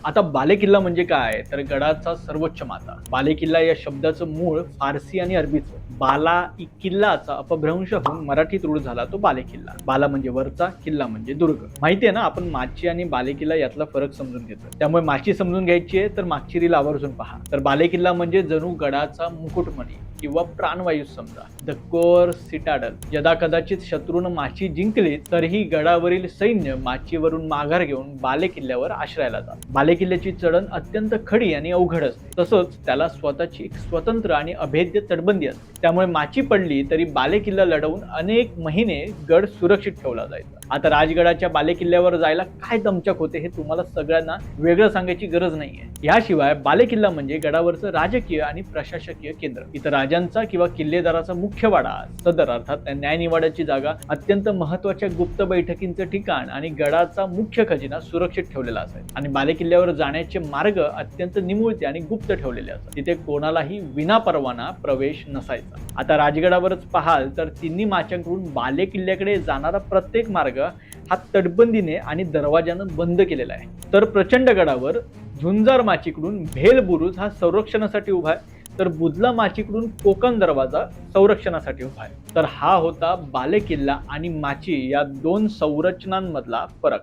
आता बालेकिल्ला म्हणजे काय, तर गडाचा सर्वोच्च माथा. बालेकिल्ला या शब्दाचं मूळ फारसी आणि अरबीचं बाला किल्लाचा अपभ्रंश होऊन मराठीत रूढ झाला तो बालेकिल्ला. बाला म्हणजे वरचा, किल्ला म्हणजे दुर्ग. माहितीये ना, आपण माची आणि बालेकिल्ला यातला फरक समजून घेतो. त्यामुळे माची समजून घ्यायची आहे तर मागची रील आवर्जून पहा. तर बालेकिल्ला म्हणजे जणू गडाचा मुकुटमणी किंवा प्राणवायू समजा, द कोर सिटाडल. यदा कदाचित शत्रूनं माची जिंकली तरीही गडावरील सैन्य माचीवरून माघार घेऊन बालेकिल्ल्यावर आश्रयाला जात. बालेकिल्ल्याची चढण अत्यंत खडी आणि अवघड असते. तसंच त्याला स्वतःची एक स्वतंत्र आणि अभेद्य तटबंदी असते. त्यामुळे माची पडली तरी बालेकिल्ला लढवून अनेक महिने गड सुरक्षित ठेवला जायचा. आता राजगडाच्या बालेकिल्ल्यावर जायला काय दमचक होते हे तुम्हाला सगळ्यांना वेगळं सांगायची गरज नाहीये. याशिवाय बालेकिल्ला म्हणजे गडावरचं राजकीय आणि प्रशासकीय केंद्र. इथं राजांचा किंवा किल्लेदाराचा मुख्य वाडा, सदर अर्थात न्यायनिवाड्याची जागा, अत्यंत महत्वाच्या गुप्त बैठकींचं ठिकाण आणि गडाचा मुख्य खजिना सुरक्षित ठेवलेला असायचा. आणि बालेकिल्ल्यावर जाण्याचे मार्ग अत्यंत निमुळते आणि गुप्त ठेवलेले असतात. तिथे कोणालाही विना परवाना प्रवेश नसायचा. आता राजगडावरच पाहाल तर तिन्ही माच्याकडून बालेकिल्ल्याकडे जाणारा प्रत्येक मार्ग हा तटबंदीने आणि दरवाजानं बंद केलेला आहे. तर प्रचंड गडावर झुंजार माचीकडून भेल बुरुज हा संरक्षणासाठी उभा आहे, तर बुदला माचीकडून कोकण दरवाजा संरक्षणासाठी उभा आहे. तर हा होता बालेकिल्ला आणि माची या दोन संरचनांमधला फरक.